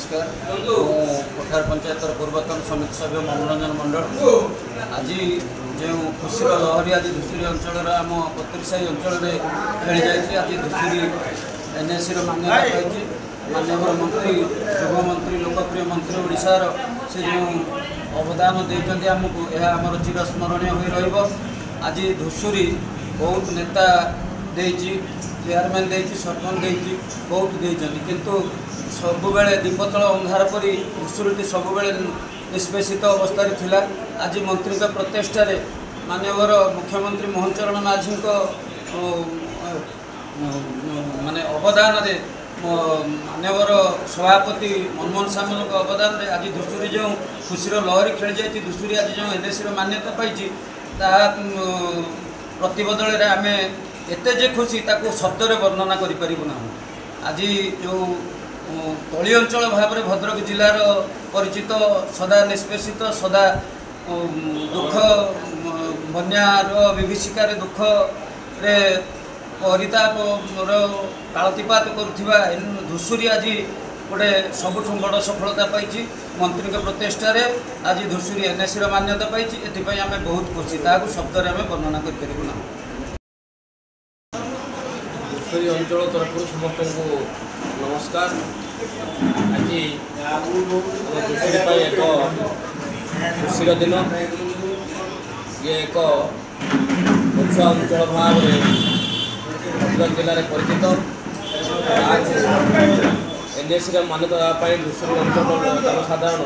नमस्कार कोठार पंचायत पूर्वतन समिति सभ्य मनोरंजन मंडल आज जो खुशी लहरी आज धुसुरी अंचल आम पतरीसाही अंचल में खेली जाए। आज धुसुरी एनएसी मान्यता पाई माननीय मंत्री युव मंत्री लोकप्रिय मंत्री ओडिशार से जो अवदान देते आमको यह आमर चिरस्मरणीय हो रहा। आज धुसुरी बहुत नेता देती चेयरमैन देती सरपंच देती बहुत देती किंतु सबुबले दीपतल अंधार परी धुसुरी सबुबले निष्पेषित अवस्था थिला। आज मंत्री प्रचेषा माननीय मुख्यमंत्री मोहन चरण माझी माने अवदान माननीय सभापति मनमोहन सामल अवदान आज धुसुरी जो खुशीर लहरी खेली जाती धुसुरी आज जो एनएसी मान्यता पाई प्रतिबदल आम एते जे खुशी ताको शब्दरे वर्णना करिपारिबुना। आज जो तली अंचल भाव में भद्रक जिलार परिचित सदा निष्पेषित सदा दुख बन्यार विभीषिकार दुख रे परिताप कालतिपात करुवा धुसुरी आज गोटे सबुठ बड़ सफलता पाई मंत्री प्रचेषा आज धुसुरी एनएसी मान्यता पाई एथि आम बहुत खुशी ताकू शब्द आम वर्णना करिपारिबुना। धुसुरी अंचल तरफ समस्त को नमस्कार। आज धुसुरी एक खुशी दिन ये एक उच्च अंचल भाव भद्रक जिले में परिचित आज एनएसी मान्यता देवाई धुसुरी अंचल जनसाधारण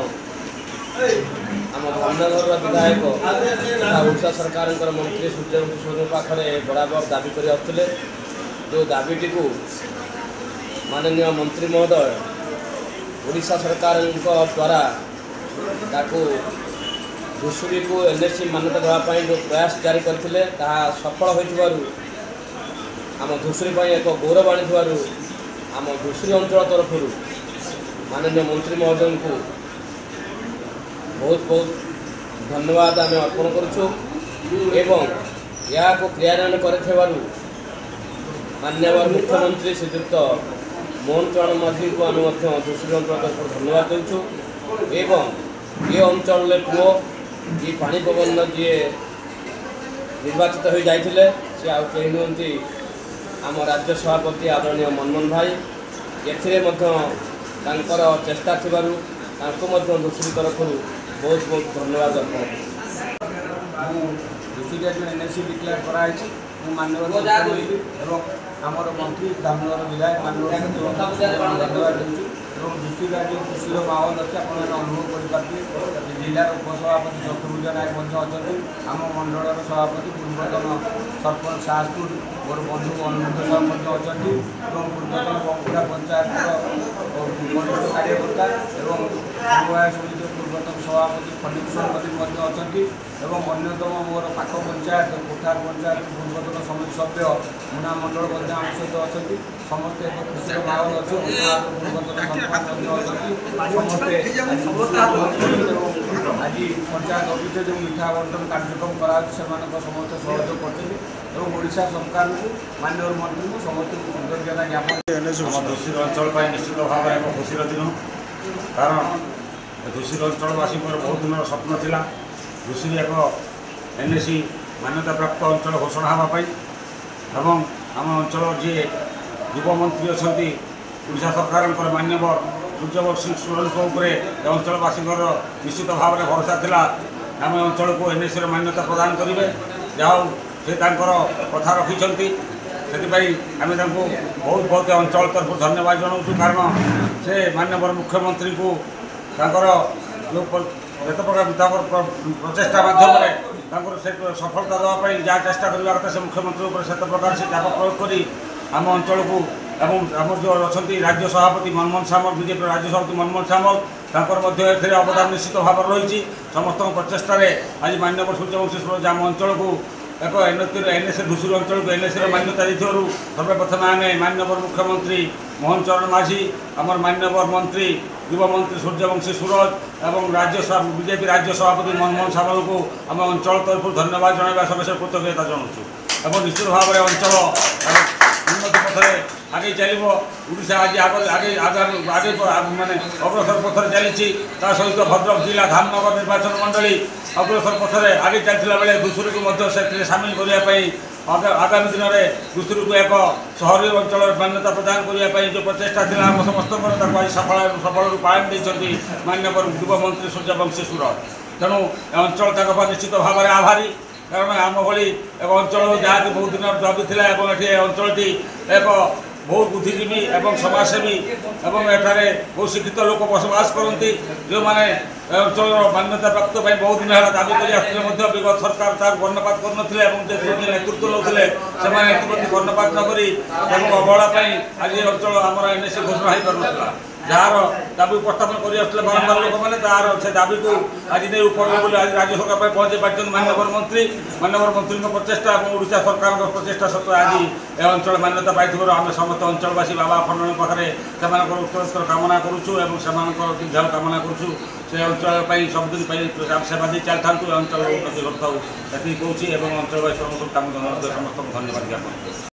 आम धन्यघर विधायक ओडिशा सरकार मंत्री सूर्यवंशी सोरेन पाखे बराबर दाबी कर आसुले जो दाबीटी को माननीय मंत्री महोदय ओडिशा सरकार द्वारा ताकू धुसुरी को एनएसी मान्यता देवाई जो प्रयास जारी करते सफल हो आम धुसुरी एक गौरव आनी आम धुसुरी अंचल तरफ माननीय मंत्री महोदय को बहुत बहुत धन्यवाद आम अर्पण करुँ को क्रियान्वयन कर माननीय मुख्यमंत्री श्रीजुक्त मोहन चरण माझी को आम धुसुरी अंचल तरफ धन्यवाद देचु। ये अंचल पुओ ये पानी पवन जी निर्वाचित हो जाते सी आउ कहीं नुहति आम राज्य सभापति आदरणीय मनमोहन भाई एथिर चेष्टा थी धुसुरी तरफ बहुत बहुत धन्यवाद अर्पण। धुसुरी जो एनएसी डिक्लेयर कराई माननीय आमर मंत्री दामोदर विधायक माननीय धन्यवाद दूँ। धुसुरी जो खुशी माहौल अच्छे आप अनुभव करेंगे जिलार उपसभापति चतुर्भुज नायक अच्छा आम मंडल सभापति पूर्वतन सरपंच शाहपुर मोर बंधु अनुरुद्ध साहब अच्छा पूर्वतन बंकुड़ा पंचायत वरिष्ठ कार्यकर्ता समवाय समिति पूर्वतन सभापति फणिभूषण पति अच्छा अन्यतम मोर पाख पंचायत कोठार पंचायत पूर्वतन समिति सभ्य मुना मंडल आम सहित अच्छा समस्त एक खुशी माहौल अच्छे पूर्वतन समस्ते आज पंचायत ऑफिस जो मिठा बंटन कार्यक्रम करा समस्त सहयोग करशा सरकार को माननीय मंत्री को समस्त कृतज्ञता ज्ञापन। धुसुरी अंचल निश्चित भाव में एक खुशी दिन कारण धुसुरी अंचलवासी बहुत दिन स्वप्न था धुसुरी एक एनएसी मान्यता प्राप्त अंचल घोषणा होगापी आम अंचल जी युव मंत्री अच्छा ओडिशा सरकार मान्यव सूर्यवंशी सोरेन अंचलवासी निश्चित भाव में भरोसा था आम अंचल को एनएसी मान्यता प्रदान करेंगे जहाँ से कथा रखिंट से आम बहुत बहुत अंचल तरफ धन्यवाद जनाऊँ कारण से माननीय मुख्यमंत्री को जो एत प्रकार प्रचेषा मध्यम से सफलता देवाई जहाँ चेष्टा करवा कथा से मुख्यमंत्री से प्रकार से चाप प्रयोग कर आम अंचल को आम जो अच्छा राज्य सभापति मनमोहन सामल बीजेपी राज्य सभापति मनमोहन सामल अवदान निश्चित भाव रही समस्त प्रचेषा आज माननीय सूर्यवंशी आम अंचल को एक एनएसी धुसुरी अंचल को एनएसी मान्यता देथिबारु सर्वप्रथम आम माननीय मुख्यमंत्री मोहन चरण माझी आमर माननीय मंत्री युव मंत्री सूर्यवंशी सूरज और राज्य बीजेपी राज्य सभापति मनमोहन सामल को आम अंचल तरफ धन्यवाद जनाइबा समेत कृतज्ञता जनाऊँ। निश्चित भाव में अंचल ଉନ୍ନତି ପଥରେ ଆଗେଇ ଚାଲିବ। ଓଡ଼ିଶା ଆଜି ଆଗେ ମାନେ ଅଗ୍ରସର ପଥରେ ଚାଲିଛି। ତା ସହିତ ଭଦ୍ରକ ଜିଲ୍ଲା ଧାମନଗର ନିର୍ବାଚନ ମଣ୍ଡଳୀ ଅଗ୍ରସର ପଥରେ ଆଗେଇ ଚାଲିଥିଲା ବେଳେ ଧୂସୁରୀକୁ ମଧ୍ୟ ସେଥିରେ ସାମିଲ କରିବା ପାଇଁ ଆଗାମୀ ଦିନରେ ଧୂସୁରୀକୁ ଏକ ସହରୀ ଅଞ୍ଚଳରେ ମାନ୍ୟତା ପ୍ରଦାନ କରିବା ପାଇଁ ଯେଉଁ ପ୍ରଚେଷ୍ଟା ଥିଲା ଆମ ସମସ୍ତଙ୍କର ତାକୁ ଆଜି ସଫଳ ରୂପାୟନ ଦେଇଛନ୍ତି ମାନ୍ୟବର ଯୁବମନ୍ତ୍ରୀ ସୂର୍ଯ୍ୟବଂଶୀ ସୁର। ତେଣୁ ଏ ଅଞ୍ଚଳ ତାଙ୍କ ପାଇଁ ନିଶ୍ଚିତ ଭାବରେ ଆଭାରୀ। କାରଣ ଆମ ଭଳି ଏକ ଅଞ୍ଚଳ ଯାହାକି ବହୁତ ଦିନର ଦାବି ଥିଲା ଏବଂ ଏଠି ଏ ଅଞ୍ଚଳଟି ଏକ ବହୁତ ବୁଦ୍ଧିଜୀବୀ ଏବଂ ସମାଜସେବୀ ଏବଂ ଏଠାରେ ବହୁତ ଶିକ୍ଷିତ ଲୋକ ବସବାସ କରନ୍ତି, ଯେଉଁମାନେ ଏ ଅଞ୍ଚଳର ମାନ୍ୟତା ପ୍ରାପ୍ତ ପାଇଁ ବହୁତ ଦିନ ହେଲା ଦାବି କରି ଆସୁଥିଲେ ମଧ୍ୟ ବିଗତ ସରକାର ତାକୁ କର୍ଣ୍ଣପାତ କରୁନଥିଲେ ଏବଂ ଯେ ନେତୃତ୍ୱ ନେଉଥିଲେ ସେମାନେ ଏଥିପ୍ରତି କର୍ଣ୍ଣପାତ ନ କରି ଏବଂ ଅବହେଳା ପାଇଁ ଆଜି ଏ ଅଞ୍ଚଳ ଆମର NSC ଘୋଷଣା ହୋଇପାରୁନଥିଲା। ଯାହାର ଦାବି ଉପସ୍ଥାପନ କରି ଆସୁଥିଲେ ବାରମ୍ବାର ଲୋକମାନେ ତାହାର ସେ ଦାବିକୁ ଆଜି ନେଇ ଉପରକୁ ବୋଲି ଆଜି ରାଜ୍ୟ ସରକାର ପାଇଁ ପହଞ୍ଚାଇ ପାରିଛନ୍ତି ମାନ୍ୟବର ମନ୍ତ୍ରୀଙ୍କ ପ୍ରଚେଷ୍ଟା ଏବଂ ଓଡ଼ିଶା ସରକାରଙ୍କ ପ୍ରଚେଷ୍ଟା ସତ୍ତ୍ୱେ ଆଜି ଏ ଅଞ୍ଚଳ ମାନ୍ୟତା ପାଇଥିବାରୁ ଆମେ ସମସ୍ତ ଅଞ୍ଚଳବାସୀ ବାବା ଖଣ୍ଡଙ୍କ ପାଖରେ ସେମାନଙ୍କର ଉତ୍ତରୋତ୍ତର କାମନା କରୁଛୁ ଏବଂ ସେମାନଙ୍କର ଦୀର୍ଘାୟୁ କାମନା କରୁଛୁ। ସେ ଅଞ୍ଚଳ ପାଇଁ ସବୁଦିନ ପାଇଁ ସେବା ଦେଇ ଚାଲିଥାନ୍ତୁ, ଏ ଅଞ୍ଚଳର ଉନ୍ନତି କରିଥାଉ ଏତିକି କହୁଛି ଏବଂ ଅଞ୍ଚଳବାସୀ ସମସ୍ତଙ୍କୁ ସମସ୍ତଙ୍କୁ ଧନ୍ୟବାଦ ଜ୍ଞାପନ କରୁଛି।